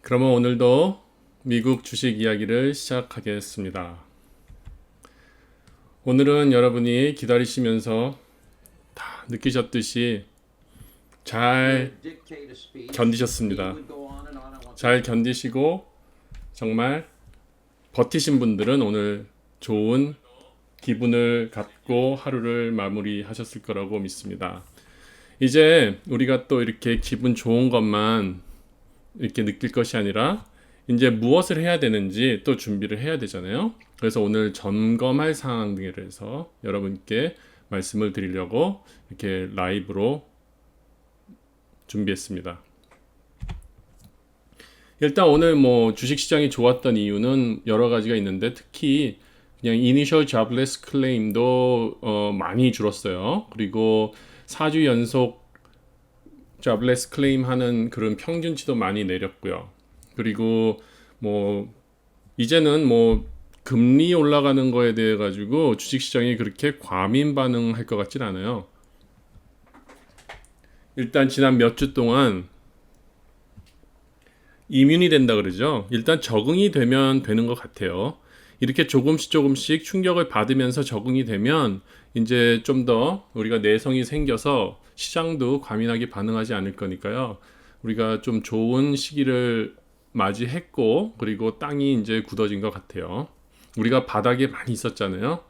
그러면 오늘도 미국 주식 이야기를 시작하겠습니다. 오늘은 여러분이 기다리시면서 다 느끼셨듯이 잘 견디셨습니다. 잘 견디시고 정말 버티신 분들은 오늘 좋은 기분을 갖고 하루를 마무리하셨을 거라고 믿습니다. 이제 우리가 또 이렇게 기분 좋은 것만 이렇게 느낄 것이 아니라 이제 무엇을 해야 되는지 또 준비를 해야 되잖아요. 그래서 오늘 점검할 사항 등에 대해서 여러분께 말씀을 드리려고 이렇게 라이브로 준비했습니다. 일단 오늘 뭐 주식시장이 좋았던 이유는 여러 가지가 있는데 특히 그냥 Initial Jobless Claim도 많이 줄었어요. 그리고 4주 연속 Jobless Claim 하는 그런 평균치도 많이 내렸고요. 그리고 뭐 이제는 뭐 금리 올라가는 거에 대해 가지고 주식시장이 그렇게 과민 반응할 것 같진 않아요. 일단 지난 몇 주 동안 이뮨이 된다 그러죠. 일단 적응이 되면 되는 것 같아요. 이렇게 조금씩 충격을 받으면서 적응이 되면 이제 좀 더 우리가 내성이 생겨서 시장도 과민하게 반응하지 않을 거니까요. 우리가 좀 좋은 시기를 맞이했고 그리고 땅이 이제 굳어진 것 같아요. 우리가 바닥에 많이 있었잖아요.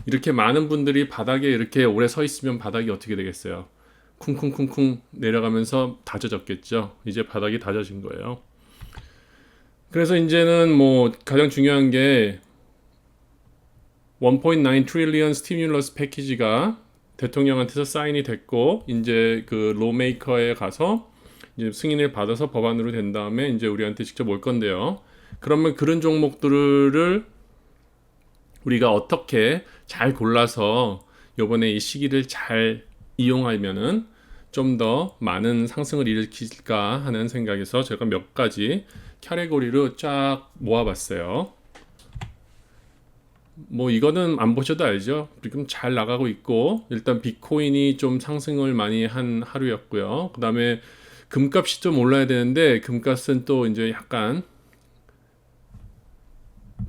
이렇게 많은 분들이 바닥에 이렇게 오래 서 있으면 바닥이 어떻게 되겠어요? 쿵쿵쿵쿵 내려가면서 다져졌겠죠. 이제 바닥이 다져진 거예요. 그래서 이제는 뭐 가장 중요한 게 1.9 트릴리언 스티뮬러스 패키지가 대통령한테서 사인이 됐고 이제 그 로메이커에 가서 이제 승인을 받아서 법안으로 된 다음에 이제 우리한테 직접 올 건데요. 그러면 그런 종목들을 우리가 어떻게 잘 골라서 요번에 이 시기를 잘 이용하면은 좀 더 많은 상승을 일으킬까 하는 생각에서 제가 몇 가지 카테고리로 쫙 모아봤어요. 뭐 이거는 안 보셔도 알죠. 지금 잘 나가고 있고 일단 비트코인이 좀 상승을 많이 한 하루였고요. 그 다음에 금값이 좀 올라야 되는데 금값은 또 이제 약간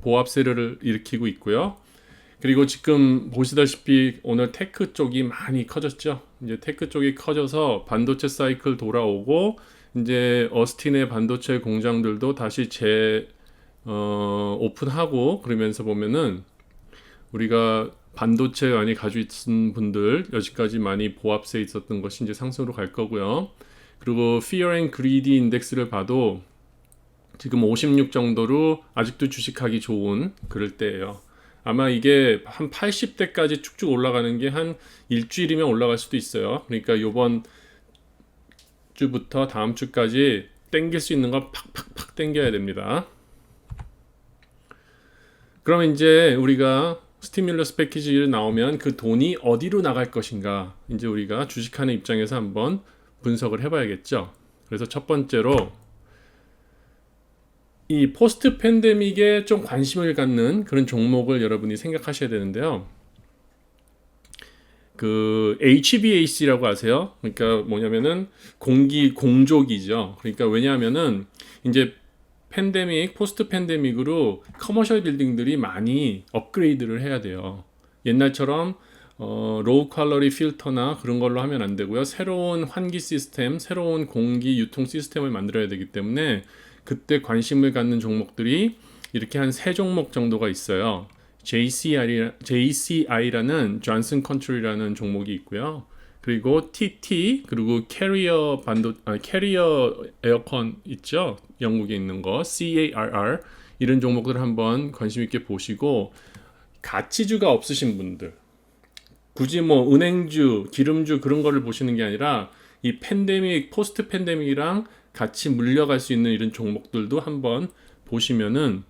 보합세를 일으키고 있고요. 그리고 지금 보시다시피 오늘 테크 쪽이 많이 커졌죠. 이제 테크 쪽이 커져서 반도체 사이클 돌아오고 이제 어스틴의 반도체 공장들도 다시 오픈하고 그러면서 보면은 우리가 반도체 많이 가지고 있는 분들 여기까지 많이 보합세 있었던 것이 이제 상승으로 갈 거고요. 그리고 Fear and Greed 인덱스를 봐도 지금 56 정도로 아직도 주식하기 좋은 그럴 때예요. 아마 이게 한 80대까지 쭉쭉 올라가는 게 한 일주일이면 올라갈 수도 있어요. 그러니까 요번 주부터 다음 주까지 땡길 수 있는 거 팍팍팍 땡겨야 됩니다. 그러면 이제 우리가 스티뮬러스 패키지를 나오면 그 돈이 어디로 나갈 것인가 이제 우리가 주식하는 입장에서 한번 분석을 해봐야겠죠. 그래서 첫 번째로 이 포스트 팬데믹에 좀 관심을 갖는 그런 종목을 여러분이 생각하셔야 되는데요. 그 HVAC라고 아세요? 그러니까 뭐냐면은 공조기죠. 그러니까 왜냐하면은 이제 포스트 팬데믹으로 커머셜 빌딩들이 많이 업그레이드를 해야 돼요. 옛날처럼 로우 퀄러리 필터나 그런 걸로 하면 안 되고요. 새로운 환기 시스템, 새로운 공기 유통 시스템을 만들어야 되기 때문에 그때 관심을 갖는 종목들이 이렇게 한 세 종목 정도가 있어요. JCI라는 존슨 컨트롤이라는 종목이 있고요. 그리고 TT 그리고 캐리어 에어컨 있죠. 영국에 있는 거 CARR 이런 종목들 한번 관심 있게 보시고 가치주가 없으신 분들 굳이 뭐 은행주, 기름주 그런 거를 보시는 게 아니라 이 포스트 팬데믹이랑 같이 물려갈 수 있는 이런 종목들도 한번 보시면은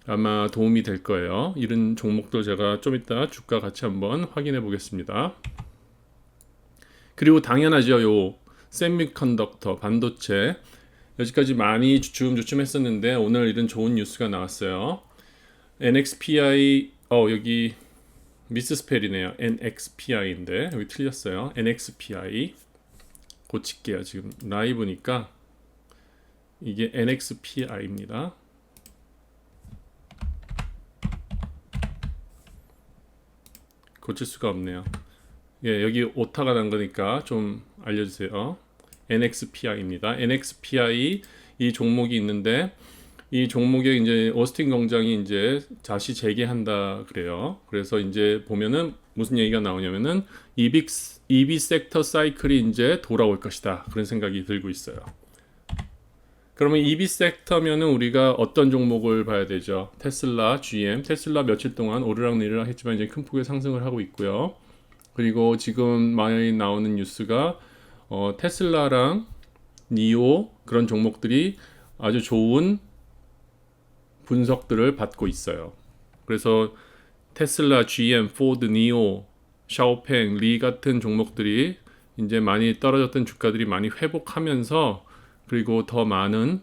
아마 도움이 될 거예요. 이런 종목들 제가 좀 이따 주가 같이 한번 확인해 보겠습니다. 그리고 당연하죠. 요 세미컨덕터 반도체 여기까지 많이 주춤주춤 했었는데 오늘 이런 좋은 뉴스가 나왔어요. NXPI 여기 미스스펠이네요. NXPI인데 여기 틀렸어요. NXPI 고칠게요. 지금 라이브니까 이게 NXPI입니다. 고칠 수가 없네요. 예, 여기 오타가 난 거니까 좀 알려주세요. NXPI입니다. NXPI 이 종목이 있는데 이 종목에 이제 오스틴 공장이 이제 다시 재개한다 그래요. 그래서 이제 보면은 무슨 얘기가 나오냐면은 EV 섹터 사이클이 이제 돌아올 것이다. 그런 생각이 들고 있어요. 그러면 EV 섹터면은 우리가 어떤 종목을 봐야 되죠? 테슬라, GM. 테슬라 며칠 동안 오르락내리락 했지만 이제 큰 폭의 상승을 하고 있고요. 그리고 지금 많이 나오는 뉴스가 테슬라랑 니오 그런 종목들이 아주 좋은 분석들을 받고 있어요. 그래서 테슬라, GM, 포드, 니오, 샤오팽, 리 같은 종목들이 이제 많이 떨어졌던 주가들이 많이 회복하면서 그리고 더 많은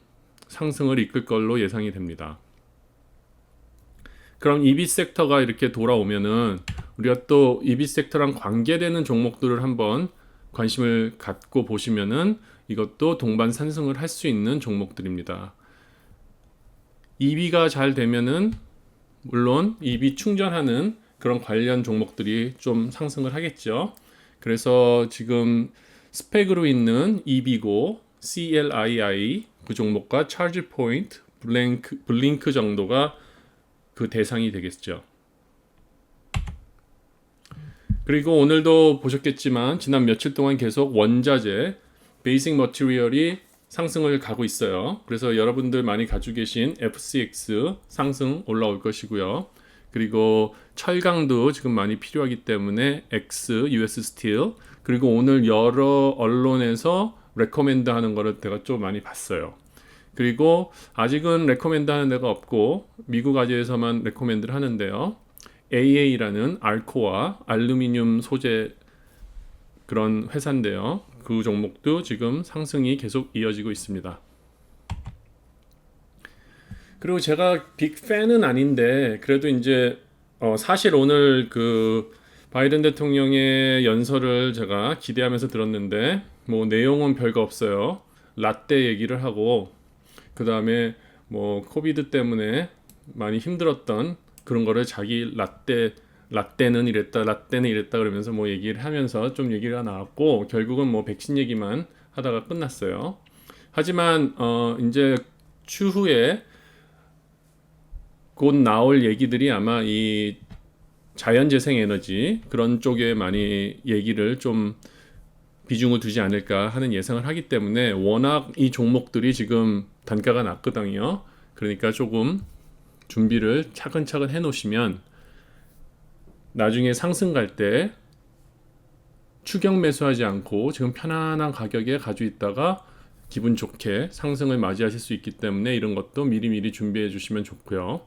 상승을 이끌 걸로 예상이 됩니다. 그럼 EV 섹터가 이렇게 돌아오면은 우리가 또 EV 섹터랑 관계되는 종목들을 한번 관심을 갖고 보시면은 이것도 동반 상승을 할 수 있는 종목들입니다. EV가 잘 되면은 물론 EV 충전하는 그런 관련 종목들이 좀 상승을 하겠죠. 그래서 지금 스펙으로 있는 EV고 CLII 그 종목과 차지 포인트, 블링크 정도가 그 대상이 되겠죠. 그리고 오늘도 보셨겠지만 지난 며칠 동안 계속 원자재, 베이직 머티리얼이 상승을 가고 있어요. 그래서 여러분들 많이 가지고 계신 FCX 상승 올라올 것이고요. 그리고 철강도 지금 많이 필요하기 때문에 X, US 스틸, 그리고 오늘 여러 언론에서 레코멘드 하는 거를 제가 좀 많이 봤어요. 그리고 아직은 레코멘드 하는 데가 없고 미국 아재에서만 레코멘드를 하는데요. AA라는 알코아, 알루미늄 소재 그런 회사인데요. 그 종목도 지금 상승이 계속 이어지고 있습니다. 그리고 제가 빅 팬은 아닌데 그래도 이제 사실 오늘 그 바이든 대통령의 연설을 제가 기대하면서 들었는데 뭐 내용은 별거 없어요. 라떼 얘기를 하고 그 다음에 뭐 코비드 때문에 많이 힘들었던 그런 거를 자기 라떼는 이랬다 그러면서 뭐 얘기를 하면서 좀 얘기가 나왔고 결국은 뭐 백신 얘기만 하다가 끝났어요. 하지만 이제 추후에 곧 나올 얘기들이 아마 이 자연재생 에너지 그런 쪽에 많이 얘기를 좀 비중을 두지 않을까 하는 예상을 하기 때문에 워낙 이 종목들이 지금 단가가 낮거든요. 그러니까 조금 준비를 차근차근 해 놓으시면 나중에 상승 갈 때 추격 매수하지 않고 지금 편안한 가격에 가지고 있다가 기분 좋게 상승을 맞이하실 수 있기 때문에 이런 것도 미리미리 준비해 주시면 좋고요.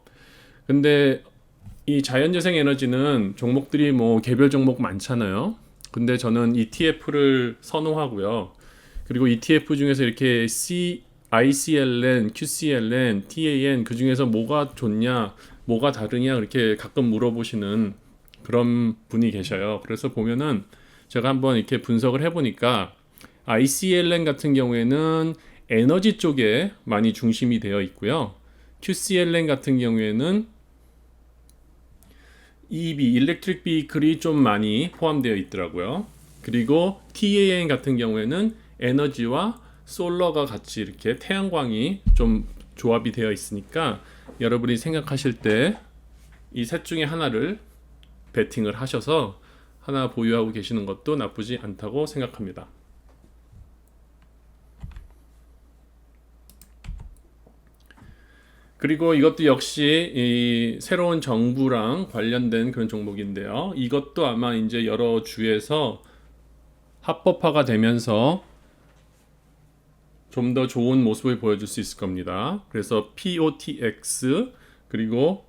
근데 이 자연재생 에너지는 종목들이 뭐 개별 종목 많잖아요. 근데 저는 ETF를 선호하고요. 그리고 ETF 중에서 이렇게 ICLN, QCLN, TAN 그 중에서 뭐가 좋냐, 뭐가 다르냐 이렇게 가끔 물어보시는 그런 분이 계셔요. 그래서 보면은 제가 한번 이렇게 분석을 해보니까 ICLN 같은 경우에는 에너지 쪽에 많이 중심이 되어 있고요. QCLN 같은 경우에는 EV, 일렉트릭 비클이 좀 많이 포함되어 있더라고요. 그리고 TAN 같은 경우에는 에너지와 솔러가 같이 이렇게 태양광이 좀 조합이 되어 있으니까 여러분이 생각하실 때 이 셋 중에 하나를 베팅을 하셔서 하나 보유하고 계시는 것도 나쁘지 않다고 생각합니다. 그리고 이것도 역시 이 새로운 정부랑 관련된 그런 종목인데요. 이것도 아마 이제 여러 주에서 합법화가 되면서 좀 더 좋은 모습을 보여줄 수 있을 겁니다. 그래서 POTX 그리고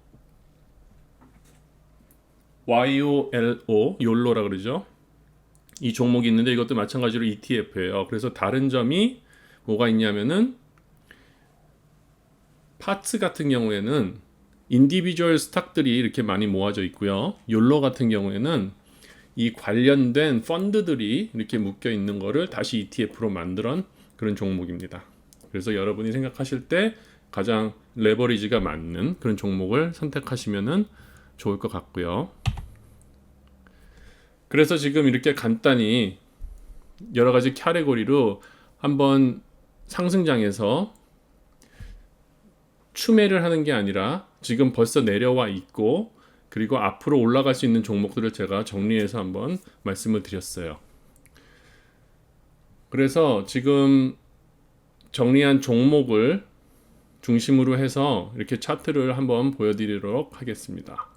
YOLO, 욜로라 그러죠. 이 종목이 있는데 이것도 마찬가지로 ETF예요. 그래서 다른 점이 뭐가 있냐면은 파츠 같은 경우에는 인디비주얼 스탁들이 이렇게 많이 모아져 있고요. 욜로 같은 경우에는 이 관련된 펀드들이 이렇게 묶여 있는 거를 다시 ETF로 만들은 그런 종목입니다. 그래서 여러분이 생각하실 때 가장 레버리지가 맞는 그런 종목을 선택하시면은 좋을 것 같고요. 그래서 지금 이렇게 간단히 여러 가지 카테고리로 한번 상승장에서 추매를 하는 게 아니라 지금 벌써 내려와 있고 그리고 앞으로 올라갈 수 있는 종목들을 제가 정리해서 한번 말씀을 드렸어요. 그래서 지금 정리한 종목을 중심으로 해서 이렇게 차트를 한번 보여드리도록 하겠습니다.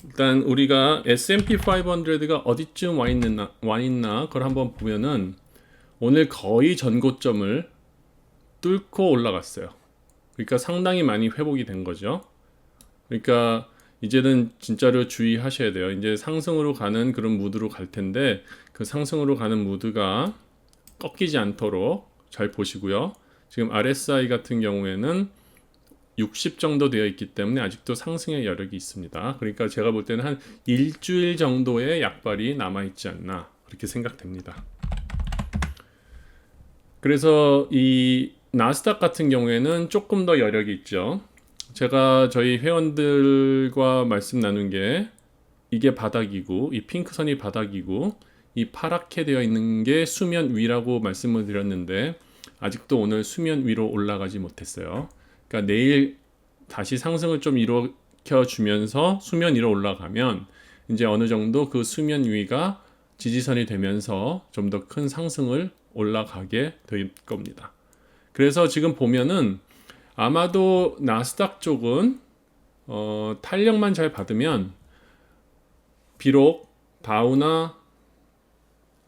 일단 우리가 S&P 500가 어디쯤 와 있나 그걸 한번 보면은 오늘 거의 전고점을 뚫고 올라갔어요. 그러니까 상당히 많이 회복이 된 거죠. 그러니까 이제는 진짜로 주의하셔야 돼요. 이제 상승으로 가는 그런 무드로 갈 텐데 그 상승으로 가는 무드가 꺾이지 않도록 잘 보시고요. 지금 RSI 같은 경우에는 60 정도 되어 있기 때문에 아직도 상승의 여력이 있습니다. 그러니까 제가 볼 때는 한 일주일 정도의 약발이 남아있지 않나 그렇게 생각됩니다. 그래서 이 나스닥 같은 경우에는 조금 더 여력이 있죠. 제가 저희 회원들과 말씀 나눈 게 이게 바닥이고 이 핑크선이 바닥이고 이 파랗게 되어 있는 게 수면 위라고 말씀을 드렸는데 아직도 오늘 수면 위로 올라가지 못했어요. 그러니까 내일 다시 상승을 좀 일으켜 주면서 수면 위로 올라가면 이제 어느 정도 그 수면 위가 지지선이 되면서 좀 더 큰 상승을 올라가게 될 겁니다. 그래서 지금 보면은 아마도 나스닥 쪽은 탄력만 잘 받으면 비록 다우나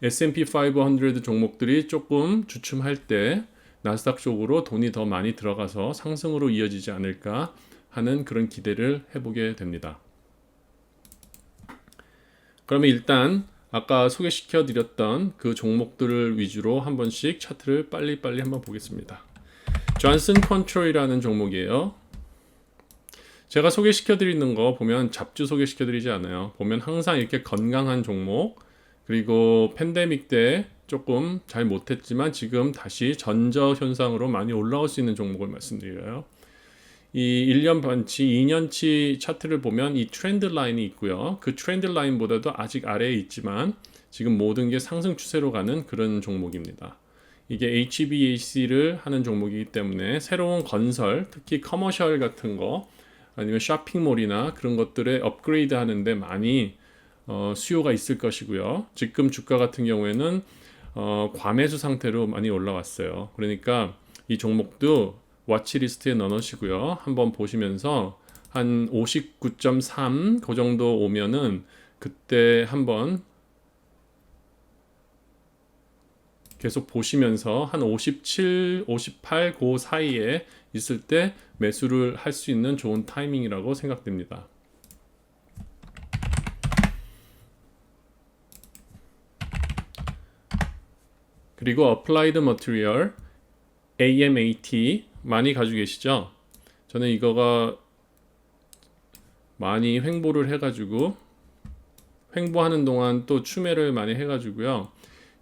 S&P 500 종목들이 조금 주춤할 때 나스닥 쪽으로 돈이 더 많이 들어가서 상승으로 이어지지 않을까 하는 그런 기대를 해보게 됩니다. 그러면 일단 아까 소개시켜 드렸던 그 종목들을 위주로 한 번씩 차트를 빨리빨리 한번 보겠습니다. 존슨 컨트롤이라는 종목이에요. 제가 소개시켜 드리는 거 보면 잡주 소개시켜 드리지 않아요. 보면 항상 이렇게 건강한 종목, 그리고 팬데믹 때 조금 잘 못했지만 지금 다시 전저 현상으로 많이 올라올 수 있는 종목을 말씀드려요. 이 1년 반치, 2년치 차트를 보면 이 트렌드 라인이 있고요. 그 트렌드 라인보다도 아직 아래에 있지만 지금 모든 게 상승 추세로 가는 그런 종목입니다. 이게 HVAC를 하는 종목이기 때문에 새로운 건설, 특히 커머셜 같은 거 아니면 쇼핑몰이나 그런 것들에 업그레이드 하는데 많이 수요가 있을 것이고요. 지금 주가 같은 경우에는 과매수 상태로 많이 올라왔어요. 그러니까 이 종목도 와치리스트에 넣으시고요. 한번 보시면서 한 59.3 그 정도 오면은 그때 한번 계속 보시면서 한 57, 58 그 사이에 있을 때 매수를 할 수 있는 좋은 타이밍이라고 생각됩니다. 그리고 Applied Material, AMAT 많이 가지고 계시죠? 저는 이거가 많이 횡보를 해가지고 횡보하는 동안 또 추매를 많이 해가지고요.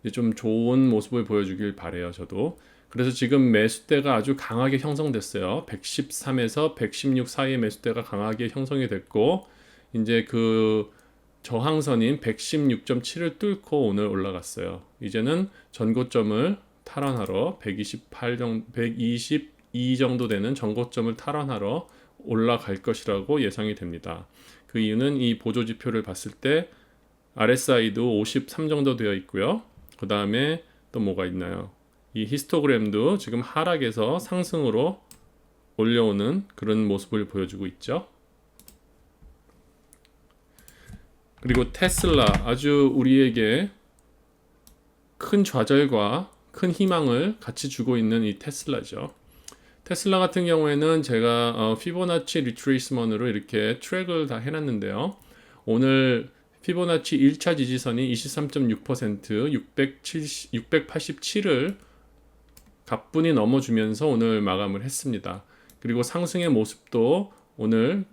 이제 좀 좋은 모습을 보여주길 바래요, 저도. 그래서 지금 매수대가 아주 강하게 형성됐어요. 113에서 116 사이의 매수대가 강하게 형성이 됐고, 이제 그 저항선인 116.7을 뚫고 오늘 올라갔어요. 이제는 전고점을 탈환하러 122 정도 되는 전고점을 탈환하러 올라갈 것이라고 예상이 됩니다. 그 이유는 이 보조지표를 봤을 때 RSI도 53 정도 되어 있고요. 그 다음에 또 뭐가 있나요? 이 히스토그램도 지금 하락에서 상승으로 올려오는 그런 모습을 보여주고 있죠. 그리고 테슬라, 아주 우리에게 큰 좌절과 큰 희망을 같이 주고 있는 이 테슬라죠. 테슬라 같은 경우에는 제가 피보나치 리트레이스먼으로 이렇게 트랙을 다 해놨는데요. 오늘 피보나치 1차 지지선이 23.6%, 687을 가뿐히 넘어주면서 오늘 마감을 했습니다. 그리고 상승의 모습도 오늘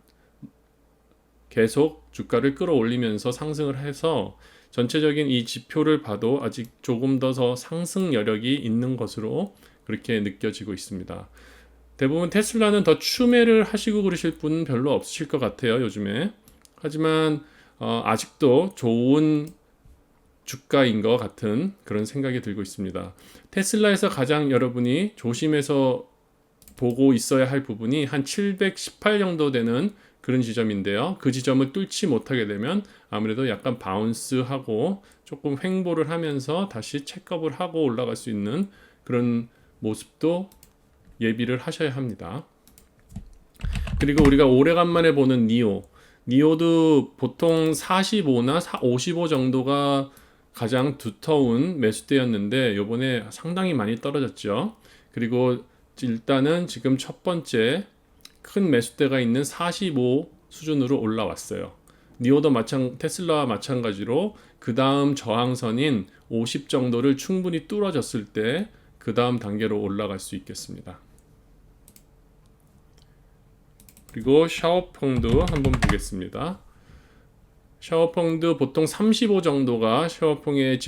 계속 주가를 끌어올리면서 상승을 해서 전체적인 이 지표를 봐도 아직 조금 더 상승 여력이 있는 것으로 그렇게 느껴지고 있습니다. 대부분 테슬라는 더 추매를 하시고 그러실 분은 별로 없으실 것 같아요, 요즘에. 하지만 아직도 좋은 주가인 것 같은 그런 생각이 들고 있습니다. 테슬라에서 가장 여러분이 조심해서 보고 있어야 할 부분이 한 718 정도 되는 그런 지점인데요. 그 지점을 뚫지 못하게 되면 아무래도 약간 바운스하고 조금 횡보를 하면서 다시 체크업을 하고 올라갈 수 있는 그런 모습도 예비를 하셔야 합니다. 그리고 우리가 오래간만에 보는 니오도 보통 45나 55 정도가 가장 두터운 매수대였는데 요번에 상당히 많이 떨어졌죠. 그리고 일단은 지금 첫 번째 큰 매수대가 있는 45 수준으로 올라왔어요. 니오도 테슬라와 마찬가지로 그 다음 저항선인 50 정도를 충분히 뚫어졌을 때 그 다음 단계로 올라갈 수 있겠습니다. 그리고 샤오펑도 한번 보겠습니다. 샤오펑도 보통 35 정도가 샤오펑의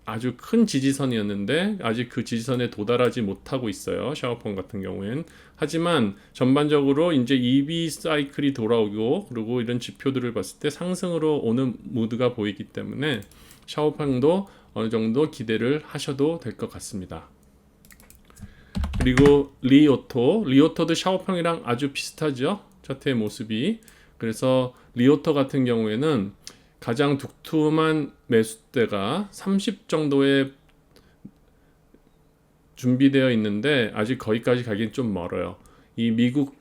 아주 큰 지지선이었는데 아직 그 지지선에 도달하지 못하고 있어요. 샤오펑 같은 경우엔. 하지만 전반적으로 이제 EV 사이클이 돌아오고 그리고 이런 지표들을 봤을 때 상승으로 오는 무드가 보이기 때문에 샤오펑도 어느 정도 기대를 하셔도 될 것 같습니다. 그리고 리오토도 샤오펑이랑 아주 비슷하죠. 차트의 모습이. 그래서 리오토 같은 경우에는 가장 두툼한 매수대가 30 정도에 준비되어 있는데 아직 거기까지 가긴 좀 멀어요. 이 미국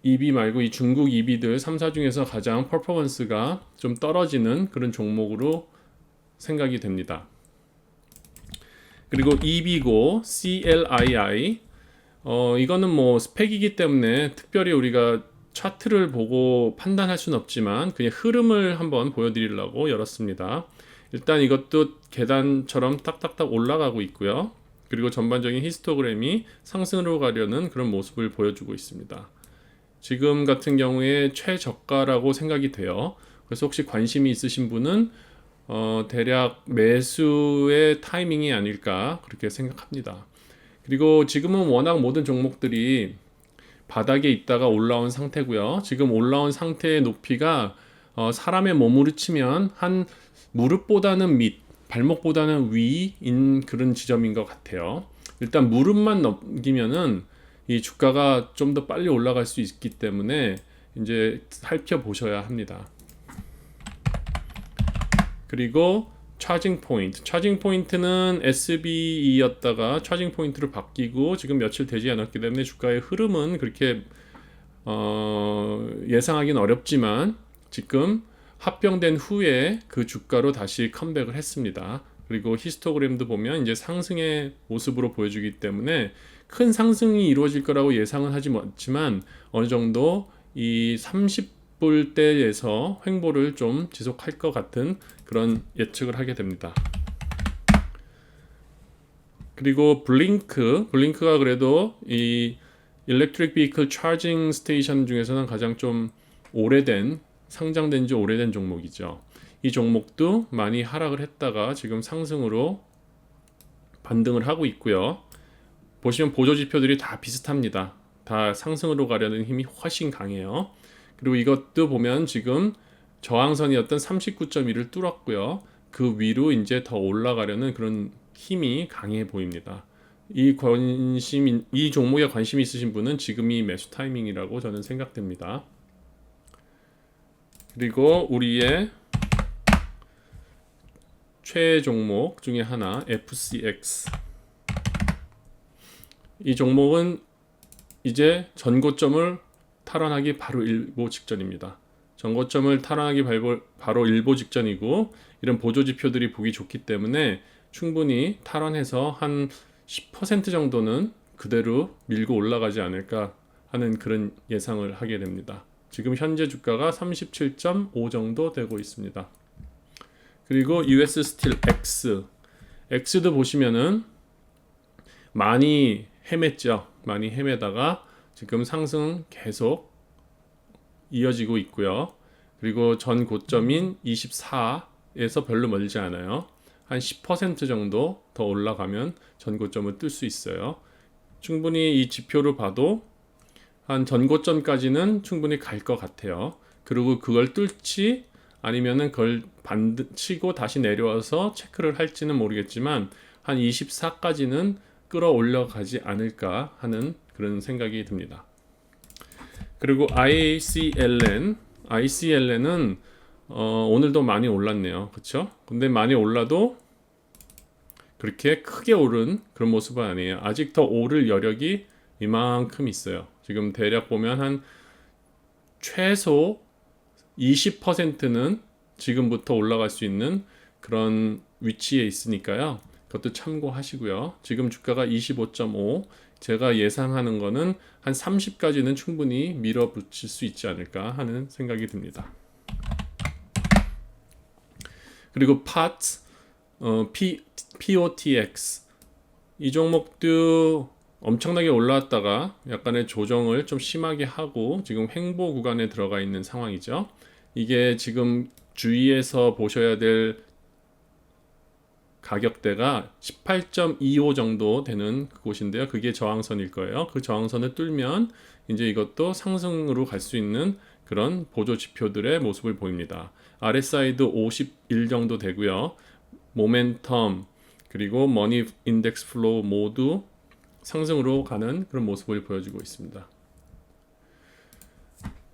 EB 말고 이 중국 EB들 3사 중에서 가장 퍼포먼스가 좀 떨어지는 그런 종목으로 생각이 됩니다. 그리고 EB고 CLII 이거는 뭐 스펙이기 때문에 특별히 우리가 차트를 보고 판단할 수는 없지만 그냥 흐름을 한번 보여드리려고 열었습니다. 일단 이것도 계단처럼 딱딱딱 올라가고 있고요. 그리고 전반적인 히스토그램이 상승으로 가려는 그런 모습을 보여주고 있습니다. 지금 같은 경우에 최저가라고 생각이 돼요. 그래서 혹시 관심이 있으신 분은 대략 매수의 타이밍이 아닐까 그렇게 생각합니다. 그리고 지금은 워낙 모든 종목들이 바닥에 있다가 올라온 상태고요. 지금 올라온 상태의 높이가 사람의 몸으로 치면 한 무릎보다는 밑, 발목보다는 위인 그런 지점인 것 같아요. 일단 무릎만 넘기면은 이 주가가 좀 더 빨리 올라갈 수 있기 때문에 이제 살펴보셔야 합니다. 그리고 차징 포인트는 SBE였다가 차징 포인트로 바뀌고 지금 며칠 되지 않았기 때문에 주가의 흐름은 그렇게 예상하기는 어렵지만 지금 합병된 후에 그 주가로 다시 컴백을 했습니다. 그리고 히스토그램도 보면 이제 상승의 모습으로 보여주기 때문에 큰 상승이 이루어질 거라고 예상은 하지 못지만 어느 정도 이 30불대에서 횡보를 좀 지속할 것 같은 그런 예측을 하게 됩니다. 그리고 블링크가 그래도 이 일렉트릭 비클 차징 스테이션 중에서는 가장 좀 오래된 상장된 지 오래된 종목이죠. 이 종목도 많이 하락을 했다가 지금 상승으로 반등을 하고 있고요. 보시면 보조 지표들이 다 비슷합니다. 다 상승으로 가려는 힘이 훨씬 강해요. 그리고 이것도 보면 지금 저항선이었던 39.1을 뚫었고요. 그 위로 이제 더 올라가려는 그런 힘이 강해 보입니다. 이 종목에 관심 있으신 분은 지금이 매수 타이밍이라고 저는 생각됩니다. 그리고 우리의 최애 종목 중에 하나 FCX. 이 종목은 이제 전고점을 탈환하기 바로 일보 직전입니다. 전고점을 탈환하기 바로 일보 직전이고 이런 보조 지표들이 보기 좋기 때문에 충분히 탈환해서 한 10% 정도는 그대로 밀고 올라가지 않을까 하는 그런 예상을 하게 됩니다. 지금 현재 주가가 37.5 정도 되고 있습니다. 그리고 US 스틸 X도 보시면은 많이 헤맸죠. 많이 헤매다가 지금 상승 계속 이어지고 있고요. 그리고 전 고점인 24에서 별로 멀지 않아요. 한 10% 정도 더 올라가면 전 고점을 뜰 수 있어요. 충분히 이 지표를 봐도 한 전고점까지는 충분히 갈 것 같아요. 그리고 그걸 뚫지 아니면은 그걸 치고 다시 내려와서 체크를 할지는 모르겠지만 한 24까지는 끌어올려 가지 않을까 하는 그런 생각이 듭니다. 그리고 ICLN은 오늘도 많이 올랐네요. 그렇죠? 근데 많이 올라도 그렇게 크게 오른 그런 모습은 아니에요. 아직 더 오를 여력이 이만큼 있어요. 지금 대략 보면 한 최소 20%는 지금부터 올라갈 수 있는 그런 위치에 있으니까요. 그것도 참고하시고요. 지금 주가가 25.5, 제가 예상하는 거는 한 30까지는 충분히 밀어붙일 수 있지 않을까 하는 생각이 듭니다. 그리고 POTX 이 종목도 엄청나게 올라왔다가 약간의 조정을 좀 심하게 하고 지금 횡보 구간에 들어가 있는 상황이죠. 이게 지금 주의해서 보셔야 될 가격대가 18.25 정도 되는 그곳인데요. 그게 저항선일 거예요. 그 저항선을 뚫면 이제 이것도 상승으로 갈 수 있는 그런 보조 지표들의 모습을 보입니다. RSI도 51 정도 되고요. 모멘텀 그리고 머니 인덱스 플로우 모두 상승으로 가는 그런 모습을 보여주고 있습니다.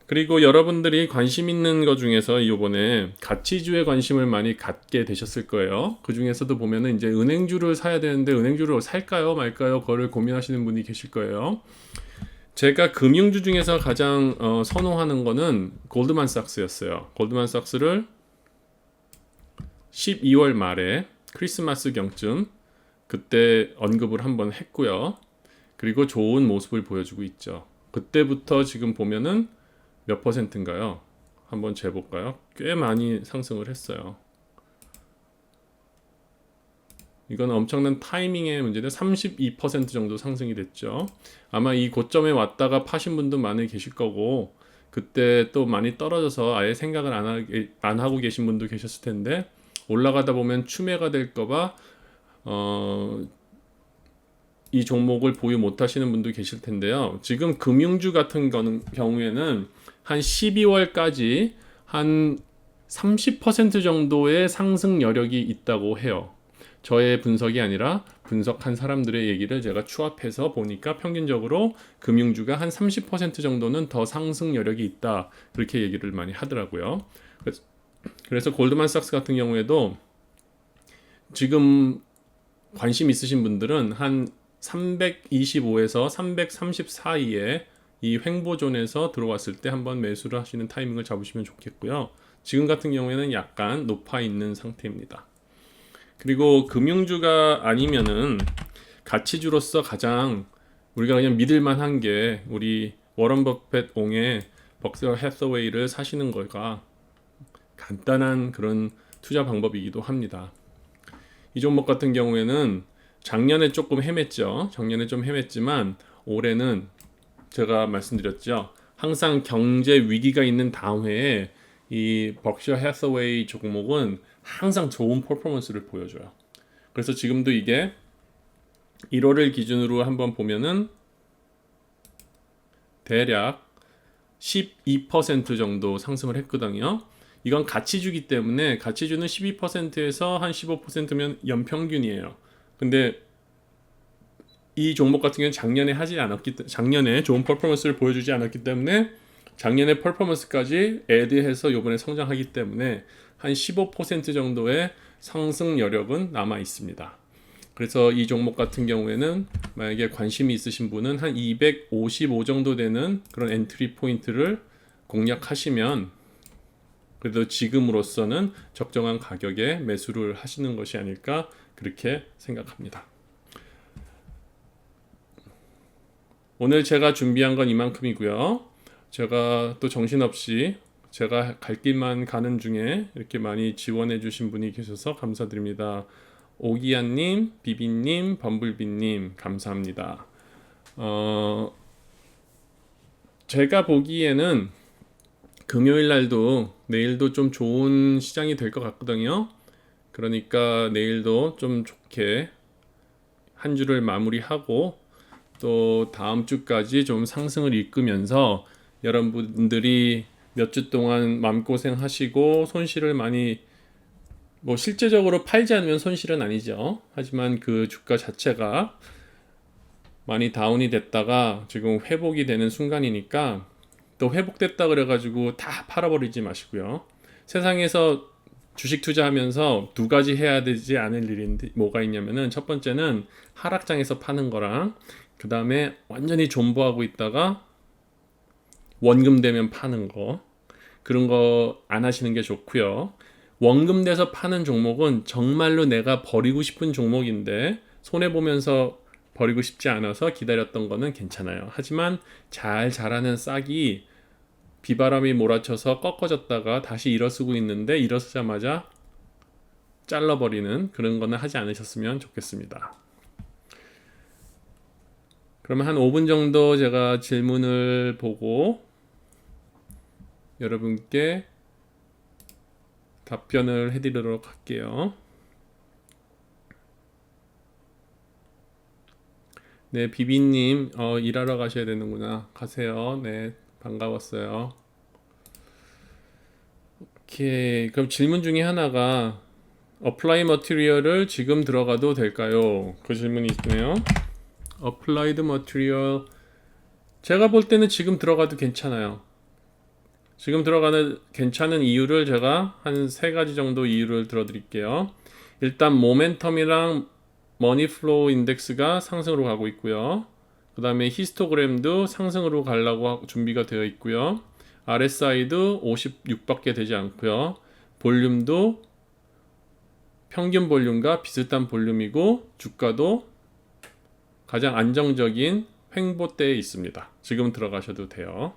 그리고 여러분들이 관심 있는 것 중에서 이번에 가치주에 관심을 많이 갖게 되셨을 거예요. 그 중에서도 보면은 이제 은행주를 사야 되는데 은행주를 살까요 말까요? 그거를 고민하시는 분이 계실 거예요. 제가 금융주 중에서 가장 선호하는 거는 골드만삭스였어요. 골드만삭스를 12월 말에 크리스마스 경쯤 그때 언급을 한번 했고요. 그리고 좋은 모습을 보여주고 있죠. 그때부터 지금 보면은 몇 퍼센트인가요? 한번 재볼까요? 꽤 많이 상승을 했어요. 이건 엄청난 타이밍의 문제인데 32% 정도 상승이 됐죠. 아마 이 고점에 왔다가 파신 분도 많이 계실 거고 그때 또 많이 떨어져서 아예 생각을 안 하고 계신 분도 계셨을 텐데 올라가다 보면 추매가 될까봐 이 종목을 보유 못 하시는 분도 계실 텐데요. 지금 금융주 같은 경우에는 한 12월까지 한 30% 정도의 상승 여력이 있다고 해요. 저의 분석이 아니라 분석한 사람들의 얘기를 제가 추합해서 보니까 평균적으로 금융주가 한 30% 정도는 더 상승 여력이 있다. 그렇게 얘기를 많이 하더라고요. 그래서 골드만삭스 같은 경우에도 지금 관심 있으신 분들은 한 325에서 330 사이에 이 횡보존에서 들어왔을 때 한번 매수를 하시는 타이밍을 잡으시면 좋겠고요. 지금 같은 경우에는 약간 높아 있는 상태입니다. 그리고 금융주가 아니면은 가치주로서 가장 우리가 그냥 믿을만한 게 우리 워런 버핏 옹의 벅셔 해서웨이를 사시는 거가 간단한 그런 투자 방법이기도 합니다. 이 종목 같은 경우에는 작년에 조금 헤맸죠. 작년에 좀 헤맸지만 올해는 제가 말씀드렸죠. 항상 경제 위기가 있는 다음 해에 이 벅셔 해서웨이 종목은 항상 좋은 퍼포먼스를 보여줘요. 그래서 지금도 이게 1월을 기준으로 한번 보면은 대략 12% 정도 상승을 했거든요. 이건 가치주기 때문에 가치주는 12%에서 한 15%면 연평균이에요. 근데 이 종목 같은 경우는 작년에 좋은 퍼포먼스를 보여주지 않았기 때문에 작년의 퍼포먼스까지 애드해서 이번에 성장하기 때문에 한 15% 정도의 상승 여력은 남아 있습니다. 그래서 이 종목 같은 경우에는 만약에 관심이 있으신 분은 한 255 정도 되는 그런 엔트리 포인트를 공략하시면 그래도 지금으로서는 적정한 가격에 매수를 하시는 것이 아닐까 그렇게 생각합니다. 오늘 제가 준비한 건 이만큼이고요. 제가 또 정신없이 제가 갈 길만 가는 중에 이렇게 많이 지원해 주신 분이 계셔서 감사드립니다. 오기안님, 비비님, 범블비님 감사합니다. 제가 보기에는 금요일 날도 내일도 좀 좋은 시장이 될 것 같거든요. 그러니까 내일도 좀 좋게 한 주를 마무리하고 또 다음 주까지 좀 상승을 이끌면서 여러분들이 몇 주 동안 마음고생 하시고 손실을 많이 뭐 실제적으로 팔지 않으면 손실은 아니죠. 하지만 그 주가 자체가 많이 다운이 됐다가 지금 회복이 되는 순간이니까 또 회복됐다 그래가지고 다 팔아버리지 마시고요. 세상에서 주식 투자하면서 두 가지 해야 되지 않을 일인데 뭐가 있냐면은 첫 번째는 하락장에서 파는 거랑 그 다음에 완전히 존버하고 있다가 원금 되면 파는 거 그런 거 안 하시는 게 좋고요. 원금 돼서 파는 종목은 정말로 내가 버리고 싶은 종목인데 손해 보면서 버리고 싶지 않아서 기다렸던 거는 괜찮아요. 하지만 잘 자라는 싹이 비바람이 몰아쳐서 꺾어졌다가 다시 일어서고 있는데 일어서자마자 잘라버리는 그런 거는 하지 않으셨으면 좋겠습니다. 그러면 한 5분 정도 제가 질문을 보고 여러분께 답변을 해드리도록 할게요. 네, 비비님, 일하러 가셔야 되는구나. 가세요. 네, 반가웠어요. 오케이. 그럼 질문 중에 하나가 어플라이 머티리얼을 지금 들어가도 될까요? 그 질문이 있네요. 어플라이드 머티리얼 제가 볼 때는 지금 들어가도 괜찮아요. 지금 들어가는 괜찮은 이유를 제가 한 세 가지 정도 이유를 들어드릴게요. 일단 모멘텀이랑 머니플로우 인덱스가 상승으로 가고 있고요. 그 다음에 히스토그램도 상승으로 가려고 준비가 되어 있고요. RSI도 56밖에 되지 않고요. 볼륨도 평균 볼륨과 비슷한 볼륨이고 주가도 가장 안정적인 횡보대에 있습니다. 지금 들어가셔도 돼요.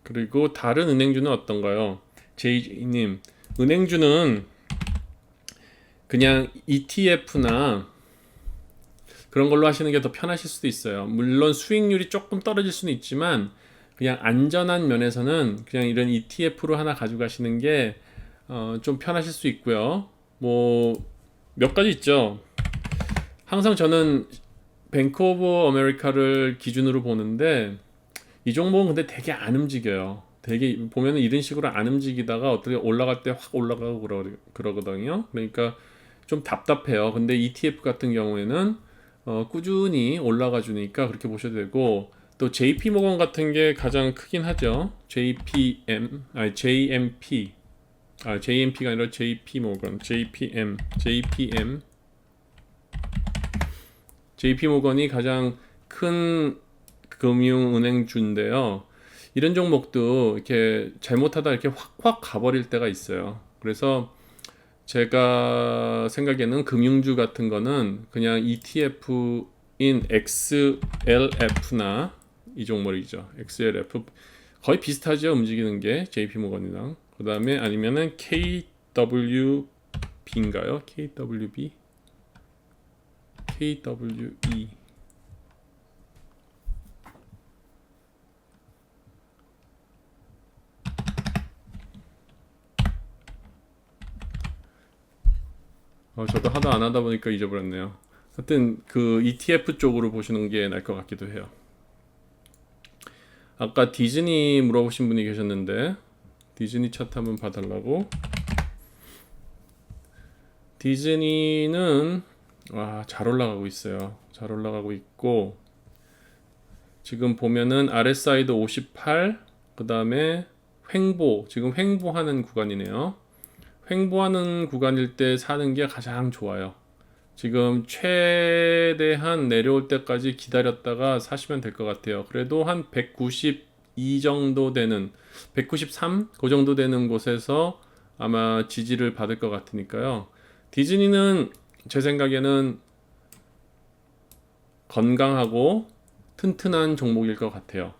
그리고 다른 은행주는 어떤가요? JJ님, 은행주는 그냥 ETF나 그런 걸로 하시는 게 더 편하실 수도 있어요. 물론 수익률이 조금 떨어질 수는 있지만 그냥 안전한 면에서는 그냥 이런 ETF로 하나 가져가시는 게 좀 편하실 수 있고요. 뭐 몇 가지 있죠. 항상 저는 뱅크 오브 아메리카를 기준으로 보는데 이 종목은 근데 되게 안 움직여요. 되게 보면은 이런 식으로 안 움직이다가 어떻게 올라갈 때 확 올라가고 그러거든요. 그러니까 좀 답답해요. 근데 ETF 같은 경우에는 꾸준히 올라가 주니까 그렇게 보셔도 되고 또 JP 모건 같은 게 가장 크긴 하죠. JMP가 아니라 JP 모건, JP 모건이 가장 큰 금융은행주인데요. 이런 종목도 이렇게 잘못하다 이렇게 확확 가버릴 때가 있어요. 그래서 제가 생각에는 금융주 같은 거는 그냥 ETF인 XLF나 이 종목이죠. XLF 거의 비슷하죠. 움직이는 게 JP모건이랑 그 다음에 아니면은 KWB인가요? KWB? KWE 저도 하다 안 하다 보니까 잊어버렸네요. 하여튼 그 ETF 쪽으로 보시는 게 나을 것 같기도 해요. 아까 디즈니 물어보신 분이 계셨는데 디즈니 차트 한번 봐달라고. 디즈니는 잘 올라가고 있어요. 잘 올라가고 있고 지금 보면은 RSI도 58, 그 다음에 지금 횡보하는 구간이네요. 횡보하는 구간일 때 사는 게 가장 좋아요. 지금 최대한 내려올 때까지 기다렸다가 사시면 될 것 같아요. 그래도 한 192 정도 되는 193? 그 정도 되는 곳에서 아마 지지를 받을 것 같으니까요. 디즈니는 제 생각에는 건강하고 튼튼한 종목일 것 같아요.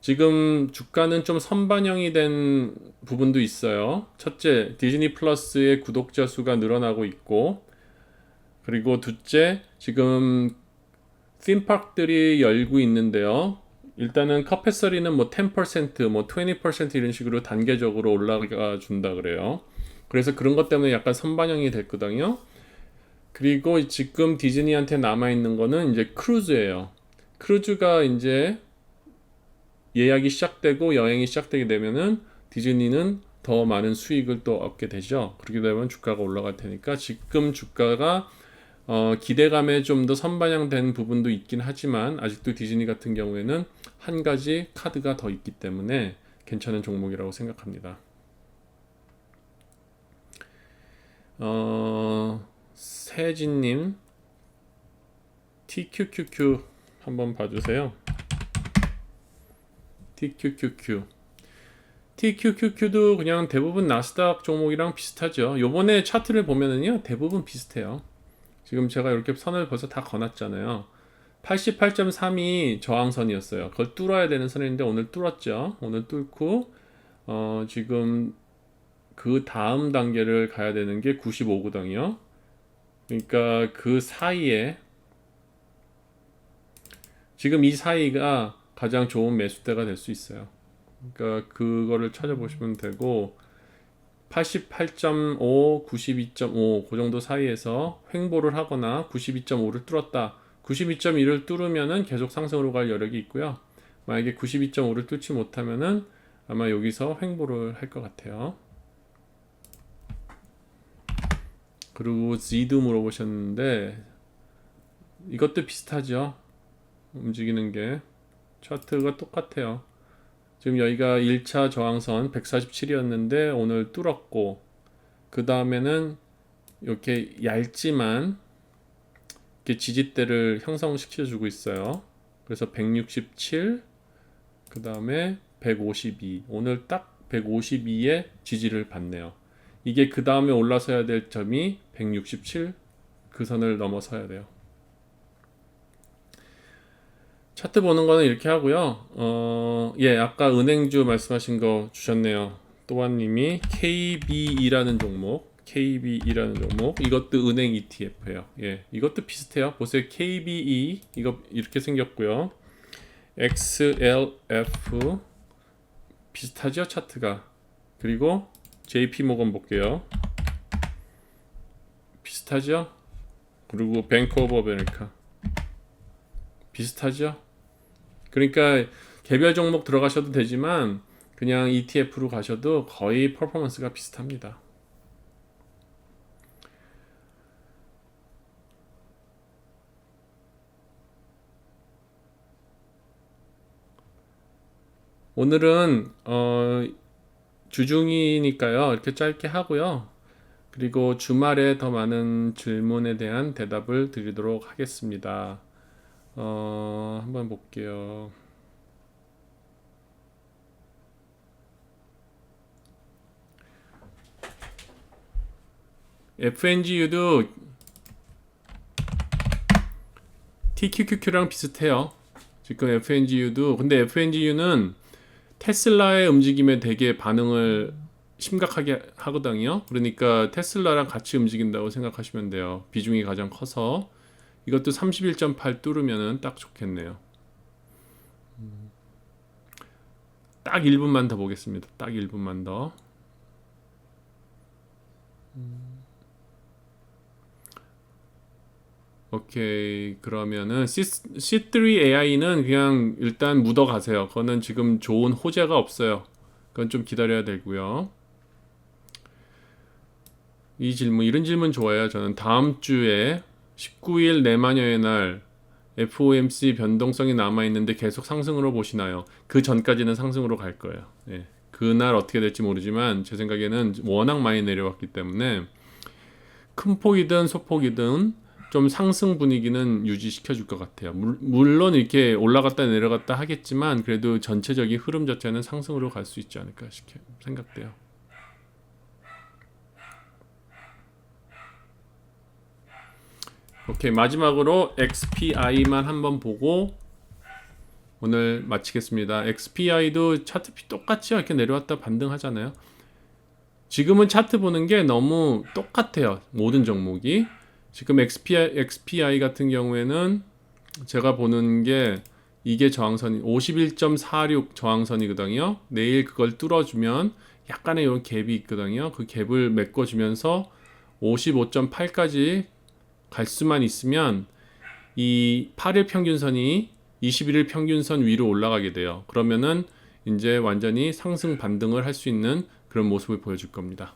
지금 주가는 좀 선반영이 된 부분도 있어요. 첫째, 디즈니 플러스의 구독자 수가 늘어나고 있고, 그리고 둘째, 지금 팀파크들이 열고 있는데요. 일단은 커패서리는 뭐 10%, 뭐 20% 이런 식으로 단계적으로 올라가 준다 그래요. 그래서 그런 것 때문에 약간 선반영이 됐거든요. 그리고 지금 디즈니한테 남아 있는 거는 이제 크루즈예요. 크루즈가 이제 예약이 시작되고 여행이 시작되게 되면은 디즈니는 더 많은 수익을 또 얻게 되죠. 그렇게 되면 주가가 올라갈 테니까 지금 주가가 기대감에 좀 더 선반영된 부분도 있긴 하지만 아직도 디즈니 같은 경우에는 한 가지 카드가 더 있기 때문에 괜찮은 종목이라고 생각합니다. 세진님 TQQQ 한번 봐주세요. TQQQ도 그냥 대부분 나스닥 종목이랑 비슷하죠. 요번에 차트를 보면은요 대부분 비슷해요. 지금 제가 이렇게 선을 벌써 다 거놨잖아요. 88.3이 저항선이었어요. 그걸 뚫어야 되는 선인데 오늘 뚫었죠. 오늘 뚫고 지금 그 다음 단계를 가야 되는 게 95구덩이요. 그러니까 그 사이에 지금 이 사이가 가장 좋은 매수대가 될 수 있어요. 그러니까 그거를 찾아보시면 되고 88.5, 92.5 그 정도 사이에서 횡보를 하거나 92.5를 뚫었다. 92.1을 뚫으면은 계속 상승으로 갈 여력이 있고요. 만약에 92.5를 뚫지 못하면은 아마 여기서 횡보를 할 것 같아요. 그리고 Z도 물어보셨는데 이것도 비슷하죠. 움직이는 게 차트가 똑같아요. 지금 여기가 1차 저항선 147이었는데 오늘 뚫었고 그 다음에는 이렇게 얇지만 이렇게 지지대를 형성시켜 주고 있어요. 그래서 167, 그 다음에 152. 오늘 딱 152에 지지를 받네요. 이게 그 다음에 올라서야 될 점이 167, 그 선을 넘어서야 돼요. 차트 보는 거는 이렇게 하고요. 아까 은행주 말씀하신 거 주셨네요. 또한님이 KBE라는 종목, 이것도 은행 ETF예요. 이것도 비슷해요. 보세요, KBE 이거 이렇게 생겼고요. XLF 비슷하죠, 차트가. 그리고 JP모건 볼게요. 비슷하죠. 그리고 뱅크 오브 아메리카 비슷하죠. 그러니까 개별 종목 들어가셔도 되지만 그냥 ETF로 가셔도 거의 퍼포먼스가 비슷합니다. 오늘은 주중이니까요. 이렇게 짧게 하고요. 그리고 주말에 더 많은 질문에 대한 대답을 드리도록 하겠습니다. 한번 볼게요. FNGU도 TQQQ랑 비슷해요. 지금 FNGU도 근데 FNGU는 테슬라의 움직임에 되게 반응을 심각하게 하거든요. 그러니까 테슬라랑 같이 움직인다고 생각하시면 돼요. 비중이 가장 커서 이것도 31.8 뚫으면은 딱 좋겠네요. 딱 1분만 더 보겠습니다. 딱 1분만 더. 오케이, 그러면은 C3AI는 그냥 일단 묻어 가세요. 그거는 지금 좋은 호재가 없어요. 그건 좀 기다려야 되고요. 이런 질문 좋아요. 저는 다음 주에 19일 내마녀의 날 FOMC 변동성이 남아있는데 계속 상승으로 보시나요? 그 전까지는 상승으로 갈 거예요. 그날 어떻게 될지 모르지만 제 생각에는 워낙 많이 내려왔기 때문에 큰 폭이든 소폭이든 좀 상승 분위기는 유지시켜 줄 것 같아요. 물론 이렇게 올라갔다 내려갔다 하겠지만 그래도 전체적인 흐름 자체는 상승으로 갈 수 있지 않을까 생각돼요. 오케이, 마지막으로 XPI만 한번 보고 오늘 마치겠습니다. XPI도 차트 똑같이 이렇게 내려왔다 반등하잖아요. 지금은 차트 보는 게 너무 똑같아요. 모든 종목이. 지금 XPI 같은 경우에는 제가 보는 게 이게 저항선이 51.46 저항선이거든요. 내일 그걸 뚫어주면 약간의 이런 갭이 있거든요. 그 갭을 메꿔주면서 55.8까지 갈 수만 있으면 이 8일 평균선이 21일 평균선 위로 올라가게 돼요. 그러면은 이제 완전히 상승 반등을 할 수 있는 그런 모습을 보여줄 겁니다.